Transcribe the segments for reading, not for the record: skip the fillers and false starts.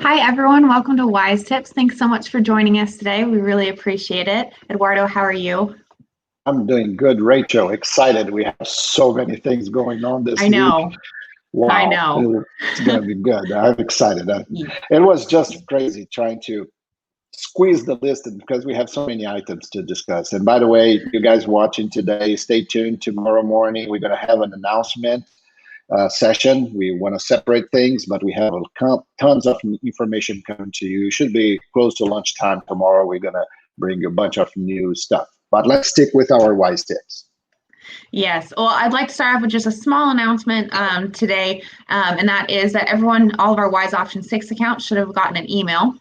Hi, everyone. Welcome to Wise Tips. Thanks so much for joining us today. We really appreciate it. Eduardo, how are you? I'm doing good, Rachel. Excited. We have so many things going on this I week. know. I Wow, know. it's going to be good. I'm excited. It was just crazy trying to squeeze the list because we have so many items to discuss. And by the way, you guys watching today, stay tuned. Tomorrow morning, we're going to have an announcement session. We want to separate things, but we have tons of information coming to you. It should be close to lunchtime tomorrow. We're going to bring you a bunch of new stuff. But let's stick with our wise tips. Yes. Well, I'd like to start off with just a small announcement today, and that is that all of our Wise Option 6 accounts should have gotten an email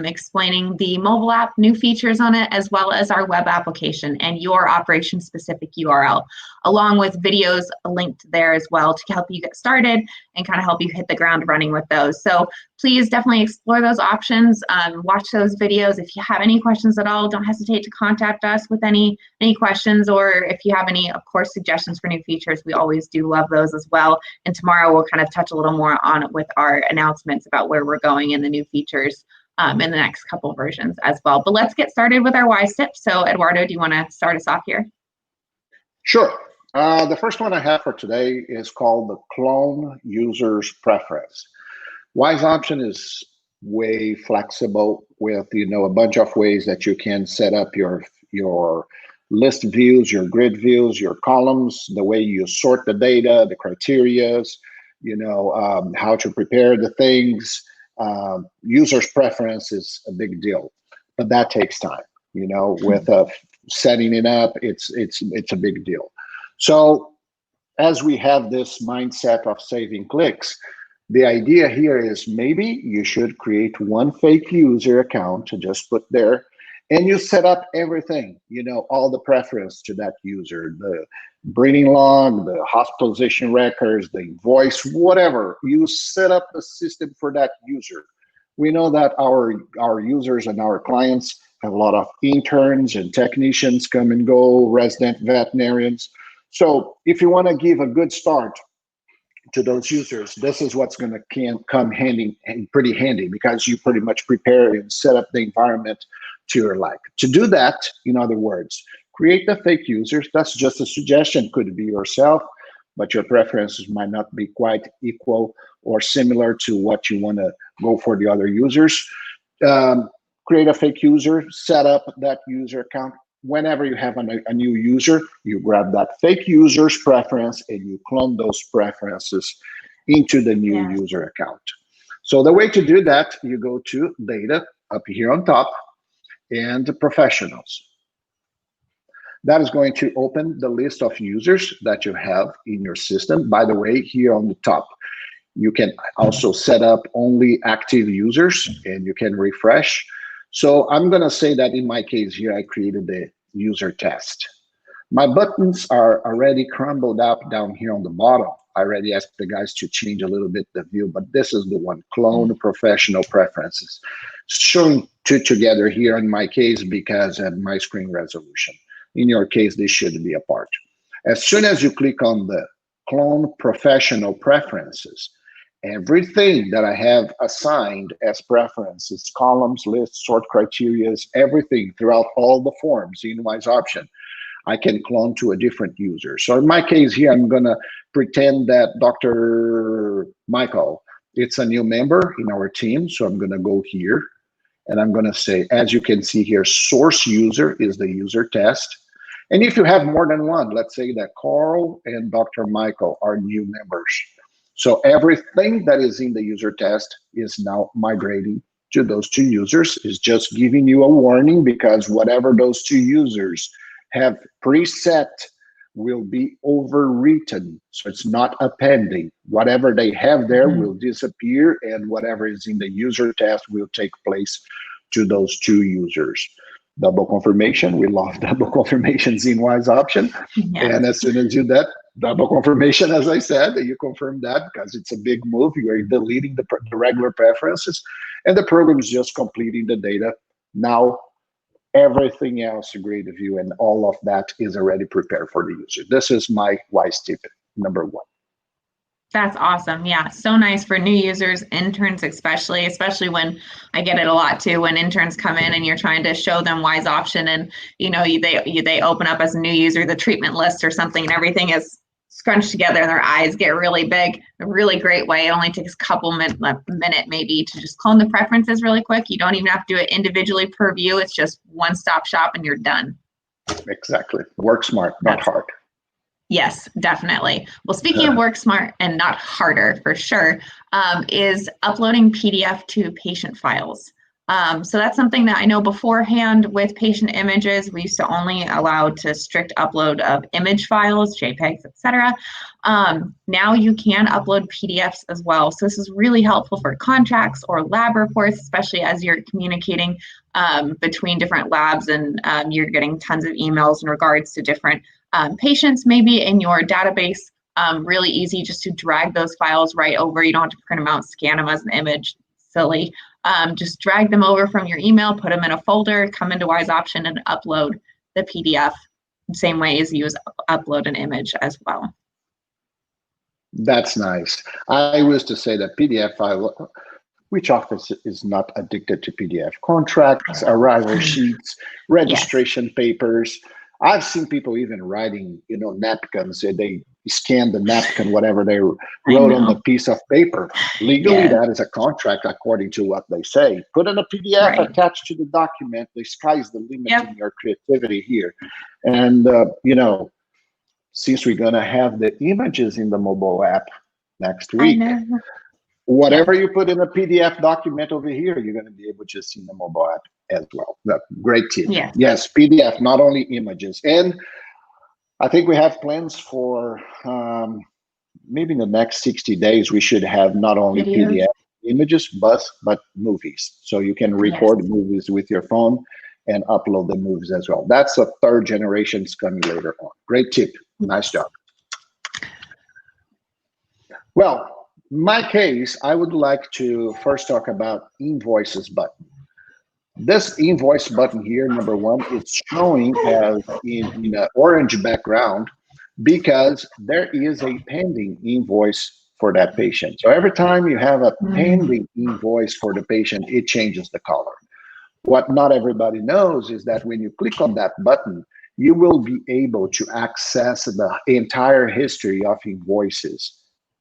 explaining the mobile app, new features on it, as well as our web application and your operation-specific URL, along with videos linked there as well to help you get started and kind of help you hit the ground running with those. So please definitely explore those options, watch those videos. If you have any questions at all, don't hesitate to contact us with any questions, or if you have any, of course, suggestions for new features. We always do love those as well. And tomorrow we'll kind of touch a little more on it with our announcements about where we're going and the new features in the next couple versions as well. But let's get started with our wise tips. So Eduardo, do you want to start us off here? Sure. The first one I have for today is called the clone user's preference. Wise Option is way flexible with a bunch of ways that you can set up your list views, your grid views, your columns, the way you sort the data, the criterias, how to prepare the things. User's preference is a big deal, but that takes time. With setting it up, it's a big deal. So as we have this mindset of saving clicks, the idea here is maybe you should create one fake user account to just put there, and you set up everything, all the preference to that user, the breeding log, the hospitalization records, the invoice, whatever. You set up the system for that user. We know that our users and our clients have a lot of interns and technicians come and go, resident veterinarians. So if you want to give a good start to those users, this is what's going to come handy and pretty handy, because you pretty much prepare and set up the environment to your like. To do that, in other words, create the fake users. That's just a suggestion. Could be yourself, but your preferences might not be quite equal or similar to what you want to go for the other users. Create a fake user, set up that user account. Whenever you have a new user, you grab that fake user's preference and you clone those preferences into the new user account. So the way to do that, you go to data up here on top and professionals. That is going to open the list of users that you have in your system. By the way, here on the top, you can also set up only active users and you can refresh. So I'm going to say that in my case here, I created the user test. My buttons are already crumbled up down here on the bottom. I already asked the guys to change a little bit the view, but this is the one, clone professional preferences. Showing two together here in my case because of my screen resolution. In your case, this should be apart. As soon as you click on the clone professional preferences, everything that I have assigned as preferences, columns, lists, sort criteria, everything throughout all the forms in Wise Option, I can clone to a different user. So in my case here, I'm going to pretend that Dr. Michael, it's a new member in our team. So I'm going to go here and I'm going to say, as you can see here, source user is the user test. And if you have more than one, let's say that Carl and Dr. Michael are new members. So everything that is in the user test is now migrating to those two users. Is just giving you a warning, because whatever those two users have preset will be overwritten. So it's not appending. Whatever they have there will disappear, and whatever is in the user test will take place to those two users. Double confirmation. We love double confirmations in Wise Option. Yes. And as soon as you do that, double confirmation, as I said, you confirm that because it's a big move. You are deleting the regular preferences, and the program is just completing the data. Now, everything else, grid view and all of that is already prepared for the user. This is my wise tip number one. That's awesome. Yeah, so nice for new users, interns especially when I get it a lot too, when interns come in and you're trying to show them Wise Option and they open up as a new user the treatment list or something and everything is scrunched together and their eyes get really big. A really great way. It only takes a couple minute maybe to just clone the preferences really quick. You don't even have to do it individually per view. It's just one-stop shop and you're done. Exactly. Work smart, not hard. Yes, definitely. Well, speaking of work smart and not harder for sure, is uploading PDF to patient files. So that's something that I know beforehand with patient images, we used to only allow to strict upload of image files, JPEGs, etc. Now you can upload PDFs as well. So this is really helpful for contracts or lab reports, especially as you're communicating between different labs and you're getting tons of emails in regards to different patients maybe in your database. Really easy just to drag those files right over. You don't have to print them out, scan them as an image. Silly. Just drag them over from your email, put them in a folder, come into Wise Option and upload the PDF. Same way as you upload an image as well. That's nice. I was to say that PDF file, which office is not addicted to PDF? Contracts, arrival sheets, registration papers. I've seen people even writing, napkins. They scan the napkin, whatever they wrote on the piece of paper. Legally, that is a contract according to what they say. Put in a PDF attached to the document. The sky's the limit in your creativity here. And, since we're going to have the images in the mobile app next week, whatever you put in a PDF document over here, you're going to be able to see in the mobile app as well. Great tip. Yes, PDF, not only images. And I think we have plans for maybe in the next 60 days, we should have not only PDF images, but movies. So you can record movies with your phone and upload the movies as well. That's a third generation coming later on. Great tip. Nice job. Well, in my case, I would like to first talk about Invoices button. This Invoice button here, number one, it's showing as in an orange background because there is a pending invoice for that patient. So every time you have a pending invoice for the patient, it changes the color. What not everybody knows is that when you click on that button, you will be able to access the entire history of invoices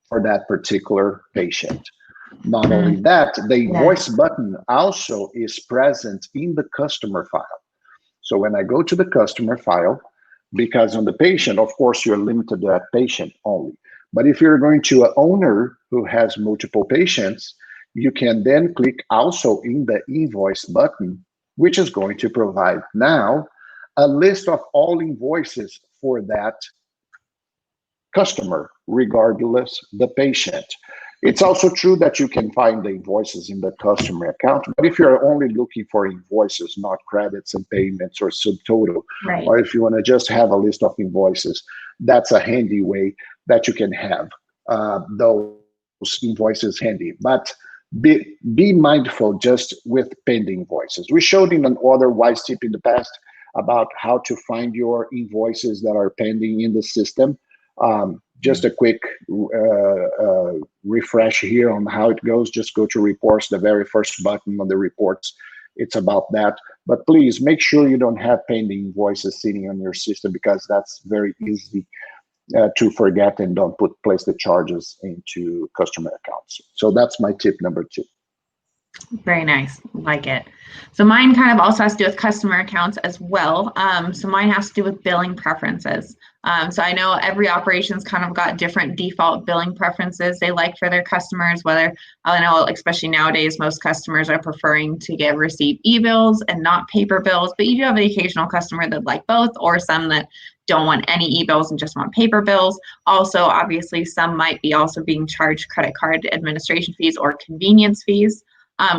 for that particular patient. Not only that, the Invoice button also is present in the customer file. So when I go to the customer file, because on the patient, of course, you're limited to that patient only. But if you're going to an owner who has multiple patients, you can then click also in the Invoice button, which is going to provide now a list of all invoices for that customer, regardless the patient. It's also true that you can find the invoices in the customer account, but if you're only looking for invoices, not credits and payments or subtotal, or if you want to just have a list of invoices, that's a handy way that you can have those invoices handy. But be mindful just with pending invoices. We showed in an other Wise tip in the past about how to find your invoices that are pending in the system. Just a quick refresh here on how it goes. Just go to reports, the very first button on the reports. It's about that. But please make sure you don't have pending invoices sitting on your system because that's very easy to forget and don't place the charges into customer accounts. So that's my tip number 2. Very nice, like it. So mine kind of also has to do with customer accounts as well. So mine has to do with billing preferences. So I know every operation's kind of got different default billing preferences they like for their customers, whether, I know especially nowadays, most customers are preferring to receive e-bills and not paper bills, but you do have the occasional customer that like both, or some that don't want any e-bills and just want paper bills. Also, obviously, some might be also being charged credit card administration fees or convenience fees.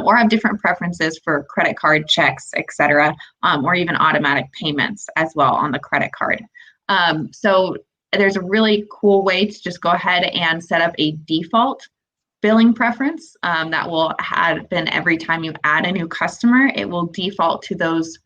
Or have different preferences for credit card checks, etc., or even automatic payments as well on the credit card. So there's a really cool way to just go ahead and set up a default billing preference that will happen every time you add a new customer. It will default to those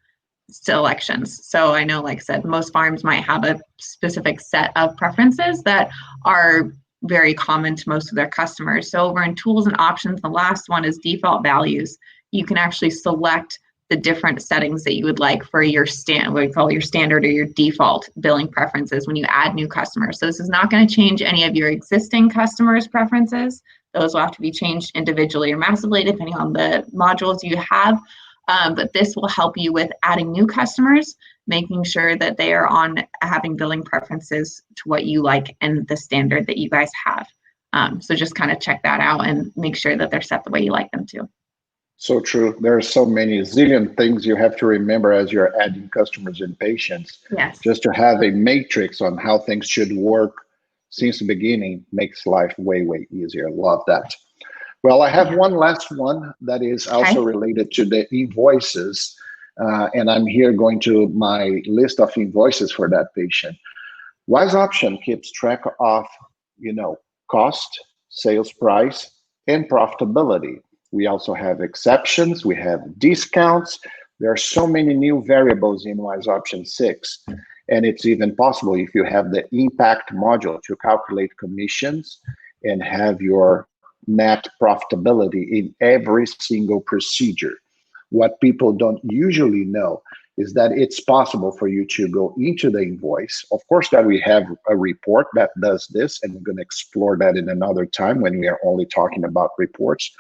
selections. So I know, like I said, most farms might have a specific set of preferences that are very common to most of their customers. So over in tools and options, the last one is default values. You can actually select the different settings that you would like for your what we call your standard or your default billing preferences when you add new customers. So this is not going to change any of your existing customers' preferences. Those will have to be changed individually or massively depending on the modules you have. But this will help you with adding new customers, making sure that they are on having billing preferences to what you like and the standard that you guys have. So just kind of check that out and make sure that they're set the way you like them to. So true. There are so many zillion things you have to remember as you're adding customers and patients. Yes. Just to have a matrix on how things should work since the beginning makes life way, way easier. Love that. Well, I have one last one that is also related to the invoices. And I'm here going to my list of invoices for that patient. Wise Option keeps track of, cost, sales price, and profitability. We also have exceptions, we have discounts. There are so many new variables in Wise Option 6. And it's even possible if you have the impact module to calculate commissions and have your net profitability in every single procedure. What people don't usually know is that it's possible for you to go into the invoice. Of course, that we have a report that does this, and we're going to explore that in another time when we are only talking about reports.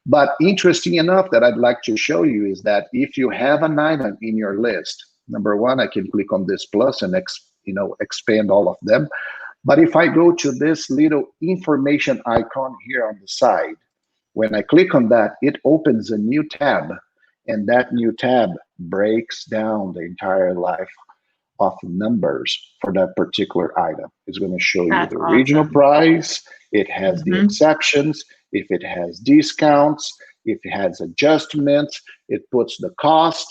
But interesting enough that I'd like to show you is that if you have an item in your list, number one, I can click on this plus and expand all of them. But if I go to this little information icon here on the side, when I click on that, it opens a new tab, and that new tab breaks down the entire life of numbers for that particular item. It's going to show you the original price. It has the exceptions. If it has discounts, if it has adjustments, it puts the cost.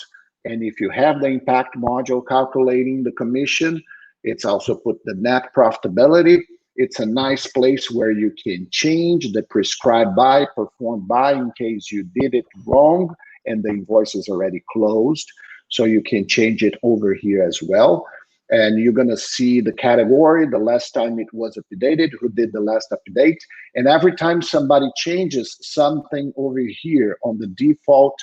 And if you have the impact module calculating the commission, it's also put the net profitability. It's a nice place where you can change the prescribed by, performed by in case you did it wrong and the invoice is already closed. So you can change it over here as well. And you're going to see the category, the last time it was updated, who did the last update. And every time somebody changes something over here on the default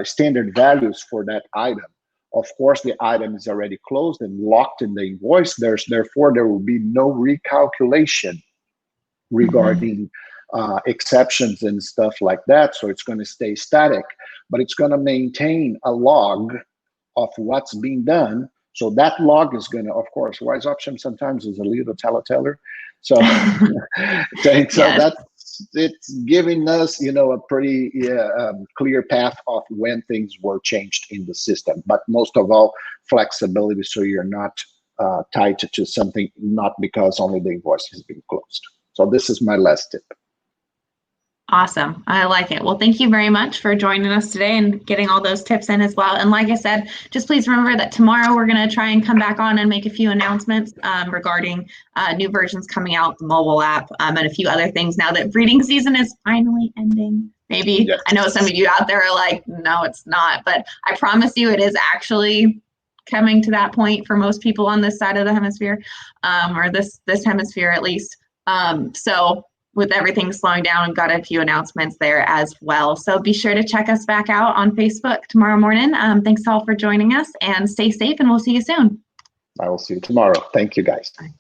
standard values for that item, of course, the item is already closed and locked in the invoice. Therefore, there will be no recalculation regarding exceptions and stuff like that. So it's going to stay static, but it's going to maintain a log of what's being done. So that log is going to, of course, Wise Option sometimes is a little teller. So, it's giving us, a pretty clear path of when things were changed in the system. But most of all, flexibility, so you're not tied to something, not because only the invoice has been closed. So this is my last tip. Awesome. I like it. Well, thank you very much for joining us today and getting all those tips in as well. And like I said, just please remember that tomorrow we're going to try and come back on and make a few announcements regarding new versions coming out, the mobile app, and a few other things now that breeding season is finally ending. Maybe, yes. I know some of you out there are like, no, it's not, but I promise you it is actually coming to that point for most people on this side of the hemisphere, or this hemisphere at least. So with everything slowing down, we've got a few announcements there as well. So be sure to check us back out on Facebook tomorrow morning. Thanks all for joining us, and stay safe, and we'll see you soon. I will see you tomorrow. Thank you, guys. Bye.